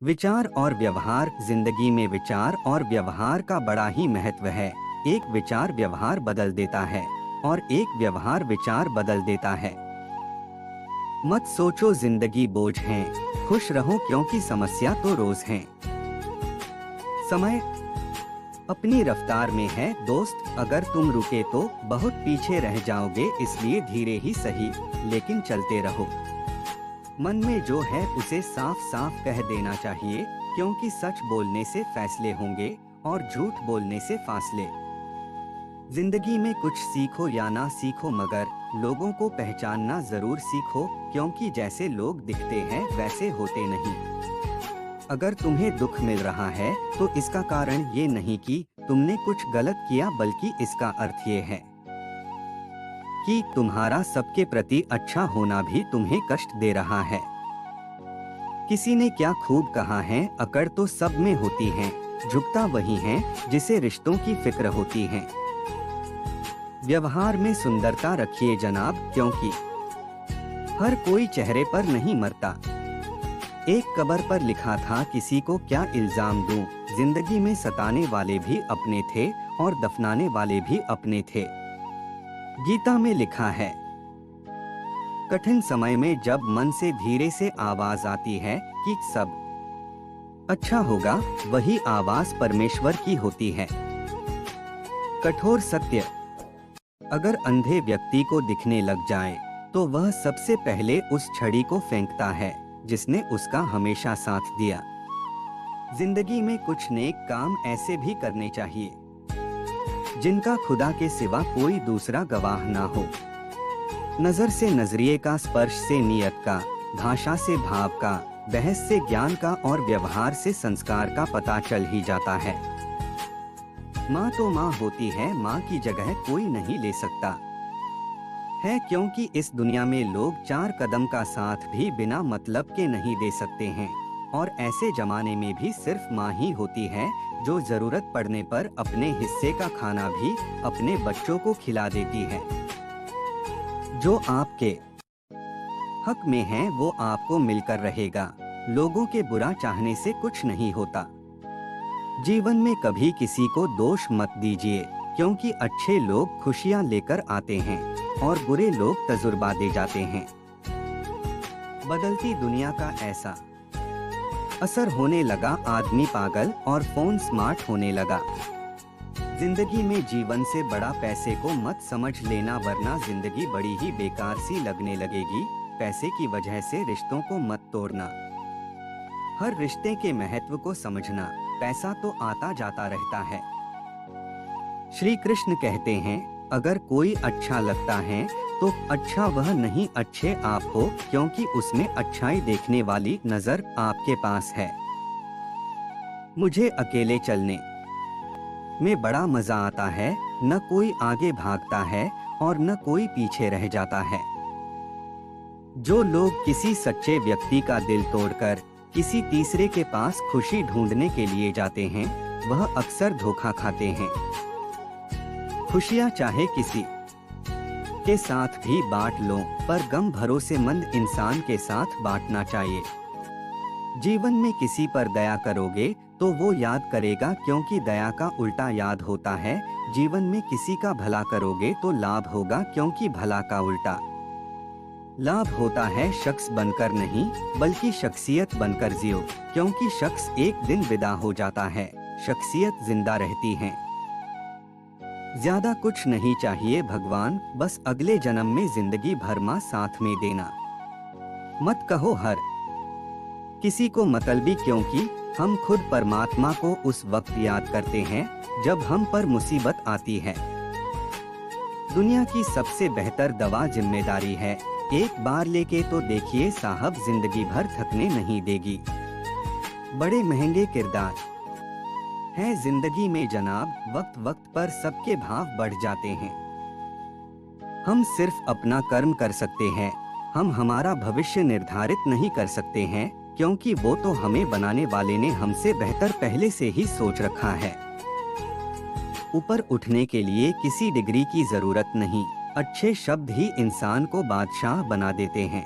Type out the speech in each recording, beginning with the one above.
विचार और व्यवहार। जिंदगी में विचार और व्यवहार का बड़ा ही महत्व है। एक विचार व्यवहार बदल देता है और एक व्यवहार विचार बदल देता है। मत सोचो जिंदगी बोझ है, खुश रहो क्योंकि समस्या तो रोज है। समय अपनी रफ्तार में है दोस्त, अगर तुम रुके तो बहुत पीछे रह जाओगे, इसलिए धीरे ही सही लेकिन चलते रहो। मन में जो है उसे साफ साफ कह देना चाहिए, क्योंकि सच बोलने से फैसले होंगे और झूठ बोलने से फासले। जिंदगी में कुछ सीखो या ना सीखो, मगर लोगों को पहचानना जरूर सीखो, क्योंकि जैसे लोग दिखते हैं वैसे होते नहीं। अगर तुम्हें दुख मिल रहा है तो इसका कारण ये नहीं कि तुमने कुछ गलत किया, बल्कि इसका अर्थ ये है कि तुम्हारा सबके प्रति अच्छा होना भी तुम्हें कष्ट दे रहा है। किसी ने क्या खूब कहा है, अकड़ तो सब में होती है, झुकता वही है जिसे रिश्तों की फिक्र होती है। व्यवहार में सुंदरता रखिए जनाब, क्योंकि हर कोई चेहरे पर नहीं मरता। एक कब्र पर लिखा था, किसी को क्या इल्जाम दूं, जिंदगी में सताने वाले भी अपने थे और दफनाने वाले भी अपने थे। गीता में लिखा है, कठिन समय में जब मन से धीरे से आवाज आती है कि सब अच्छा होगा, वही आवाज परमेश्वर की होती है। कठोर सत्य, अगर अंधे व्यक्ति को दिखने लग जाए तो वह सबसे पहले उस छड़ी को फेंकता है जिसने उसका हमेशा साथ दिया। जिंदगी में कुछ नेक काम ऐसे भी करने चाहिए जिनका खुदा के सिवा कोई दूसरा गवाह ना हो। नजर से नजरिए का, स्पर्श से नियत का, भाषा से भाव का, बहस से ज्ञान का और व्यवहार से संस्कार का पता चल ही जाता है। माँ तो माँ होती है, माँ की जगह कोई नहीं ले सकता है, क्योंकि इस दुनिया में लोग 4 कदम का साथ भी बिना मतलब के नहीं दे सकते हैं, और ऐसे जमाने में भी सिर्फ माँ ही होती है जो जरूरत पड़ने पर अपने हिस्से का खाना भी अपने बच्चों को खिला देती है। जो आपके हक में है वो आपको मिलकर रहेगा। लोगों के बुरा चाहने से कुछ नहीं होता। जीवन में कभी किसी को दोष मत दीजिए, क्योंकि अच्छे लोग खुशियां लेकर आते हैं और बुरे लोग तजुर्बा दे जाते हैं। बदलती दुनिया का ऐसा असर होने लगा, आदमी पागल और फोन स्मार्ट होने लगा। जिंदगी में जीवन से बड़ा पैसे को मत समझ लेना, वरना जिंदगी बड़ी ही बेकार सी लगने लगेगी। पैसे की वजह से रिश्तों को मत तोड़ना, हर रिश्ते के महत्व को समझना। पैसा तो आता जाता रहता है। श्री कृष्ण कहते हैं, अगर कोई अच्छा लगता है तो अच्छा वह नहीं, अच्छे आप हो, क्योंकि उसमें अच्छाई देखने वाली नजर आपके पास है। मुझे अकेले चलने में बड़ा मजा आता है, न कोई आगे भागता है और न कोई पीछे रह जाता है। जो लोग किसी सच्चे व्यक्ति का दिल तोड़कर किसी तीसरे के पास खुशी ढूंढने के लिए जाते हैं, वह अक्सर धोखा खाते हैं। खुशियां चाहे किसी के साथ भी बांट लो, पर गम भरोसेमंद इंसान के साथ बांटना चाहिए। जीवन में किसी पर दया करोगे तो वो याद करेगा, क्योंकि दया का उल्टा याद होता है। जीवन में किसी का भला करोगे तो लाभ होगा, क्योंकि भला का उल्टा लाभ होता है। शख्स बनकर नहीं बल्कि शख्सियत बनकर जियो, क्योंकि शख्स एक दिन विदा हो जाता है, शख्सियत जिंदा रहती है। ज्यादा कुछ नहीं चाहिए भगवान, बस अगले जन्म में जिंदगी भर मां साथ में देना। मत कहो हर किसी को मतलबी, क्योंकि हम खुद परमात्मा को उस वक्त याद करते हैं जब हम पर मुसीबत आती है। दुनिया की सबसे बेहतर दवा जिम्मेदारी है, एक बार लेके तो देखिए साहब, जिंदगी भर थकने नहीं देगी। बड़े महंगे किरदार है जिंदगी में जनाब, वक्त वक्त पर सबके भाव बढ़ जाते हैं। हम सिर्फ अपना कर्म कर सकते हैं, हम हमारा भविष्य निर्धारित नहीं कर सकते हैं, क्योंकि वो तो हमें बनाने वाले ने हमसे बेहतर पहले से ही सोच रखा है। ऊपर उठने के लिए किसी डिग्री की जरूरत नहीं, अच्छे शब्द ही इंसान को बादशाह बना देते हैं।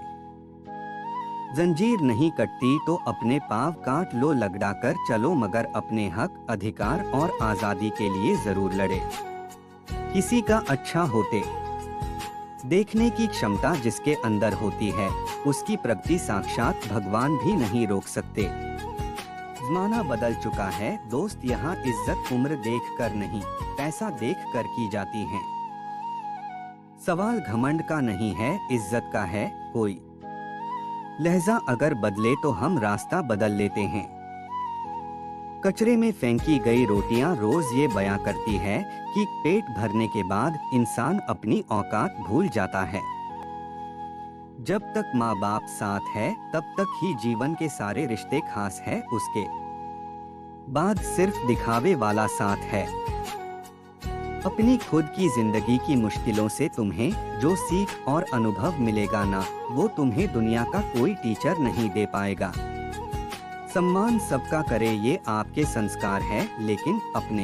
जंजीर नहीं कटती तो अपने पाँव काट लो लगड़ा कर चलो, मगर अपने हक, अधिकार और आजादी के लिए जरूर लड़े। किसी का अच्छा होते देखने की क्षमता जिसके अंदर होती है, उसकी प्रगति साक्षात भगवान भी नहीं रोक सकते। जमाना बदल चुका है दोस्त, यहाँ इज्जत उम्र देख कर नहीं, पैसा देख कर की जाती है। सवाल घमंड का नहीं है, इज्जत का है। कोई लहजा अगर बदले तो हम रास्ता बदल लेते हैं। कचरे में फेंकी गई रोटियां रोज ये बयां करती है कि पेट भरने के बाद इंसान अपनी औकात भूल जाता है। जब तक माँ बाप साथ है तब तक ही जीवन के सारे रिश्ते खास है, उसके बाद सिर्फ दिखावे वाला साथ है। अपनी खुद की जिंदगी की मुश्किलों से तुम्हें जो सीख और अनुभव मिलेगा ना, वो तुम्हें दुनिया का कोई टीचर नहीं दे पाएगा। सम्मान सबका करे ये आपके संस्कार है, लेकिन अपने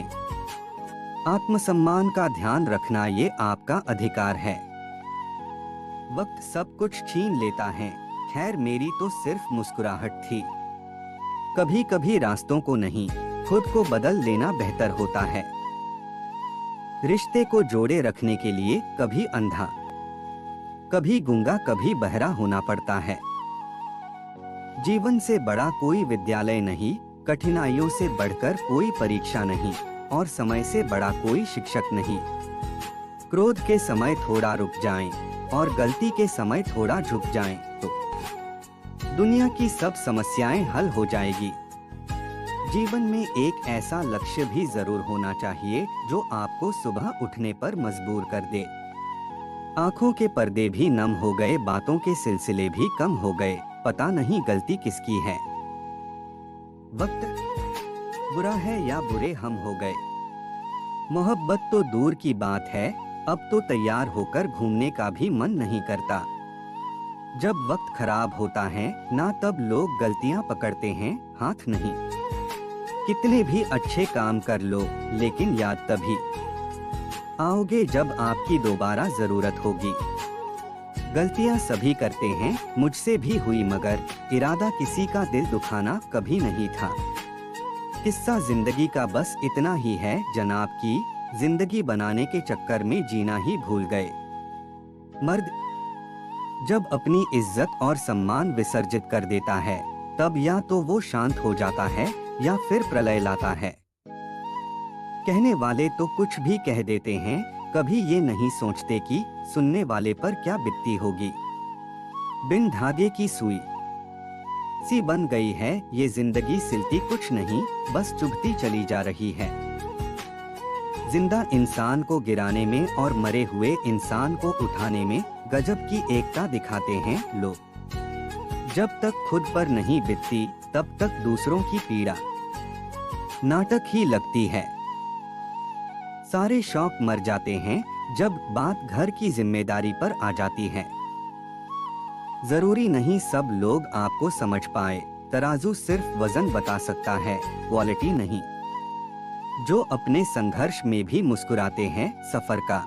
आत्मसम्मान का ध्यान रखना ये आपका अधिकार है। वक्त सब कुछ छीन लेता है, खैर मेरी तो सिर्फ मुस्कुराहट थी। कभी कभी रास्तों को नहीं, खुद को बदल लेना बेहतर होता है। रिश्ते को जोड़े रखने के लिए कभी अंधा, कभी गूंगा, कभी बहरा होना पड़ता है। जीवन से बड़ा कोई विद्यालय नहीं, कठिनाइयों से बढ़कर कोई परीक्षा नहीं, और समय से बड़ा कोई शिक्षक नहीं। क्रोध के समय थोड़ा रुक जाएं, और गलती के समय थोड़ा झुक जाएं, तो दुनिया की सब समस्याएं हल हो जाएगी। जीवन में एक ऐसा लक्ष्य भी जरूर होना चाहिए जो आपको सुबह उठने पर मजबूर कर दे। आंखों के पर्दे भी नम हो गए, बातों के सिलसिले भी कम हो गए, पता नहीं गलती किसकी है। वक्त बुरा है या बुरे हम हो गए। मोहब्बत तो दूर की बात है, अब तो तैयार होकर घूमने का भी मन नहीं करता। जब वक्त खराब होता है ना, तब लोग गलतियां पकड़ते हैं, हाथ नहीं। कितने भी अच्छे काम कर लो, लेकिन याद तभी आओगे जब आपकी दोबारा जरूरत होगी। गलतियां सभी करते हैं, मुझसे भी हुई, मगर इरादा किसी का दिल दुखाना कभी नहीं था। किस्सा जिंदगी का बस इतना ही है जनाब, की जिंदगी बनाने के चक्कर में जीना ही भूल गए। मर्द जब अपनी इज्जत और सम्मान विसर्जित कर देता है, तब या तो वो शांत हो जाता है या फिर प्रलय लाता है। कहने वाले तो कुछ भी कह देते हैं, कभी ये नहीं सोचते कि सुनने वाले पर क्या बीतती होगी। बिन धागे की सुई सी बन गई है ये जिंदगी, सिलती कुछ नहीं, बस चुभती चली जा रही है। जिंदा इंसान को गिराने में और मरे हुए इंसान को उठाने में गजब की एकता दिखाते हैं लोग। जब तक खुद पर नहीं बीतती, तब तक दूसरों की पीड़ा नाटक ही लगती है। सारे शौक मर जाते हैं जब बात घर की जिम्मेदारी पर आ जाती है। जरूरी नहीं सब लोग आपको समझ पाए, तराजू सिर्फ वजन बता सकता है, क्वालिटी नहीं। जो अपने संघर्ष में भी मुस्कुराते हैं, सफर का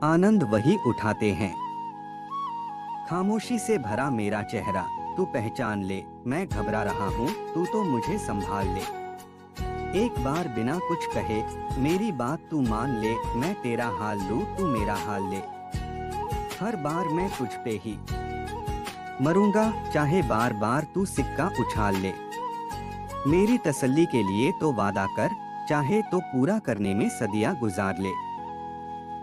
आनंद वही उठाते हैं। खामोशी से भरा मेरा चेहरा तू पहचान ले, मैं घबरा रहा हूँ तू तो मुझे संभाल ले। एक बार बिना कुछ कहे मेरी बात तू मान ले, मैं तेरा हाल लूं तू मेरा हाल ले। हर बार मैं तुझ पे ही मरूंगा, चाहे बार बार तू सिक्का उछाल ले। मेरी तसल्ली के लिए तो वादा कर, चाहे तो पूरा करने में सदियां गुजार ले।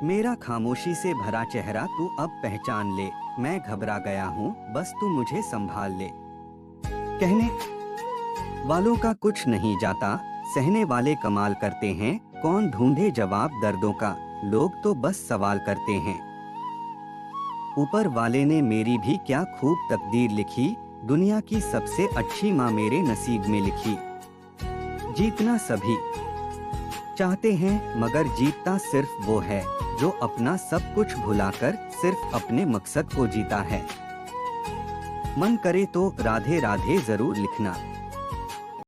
मेरा खामोशी से भरा चेहरा तू अब पहचान ले, मैं घबरा गया हूँ बस तू मुझे संभाल ले। कहने वालों का कुछ नहीं जाता, सहने वाले कमाल करते हैं, कौन ढूंढे जवाब दर्दों का, लोग तो बस सवाल करते हैं। ऊपर वाले ने मेरी भी क्या खूब तकदीर लिखी, दुनिया की सबसे अच्छी माँ मेरे नसीब में लिखी। जीतना सभी चाहते हैं, मगर जीतता सिर्फ वो है जो अपना सब कुछ भुलाकर सिर्फ अपने मकसद को जीता है। मन करे तो राधे राधे जरूर लिखना।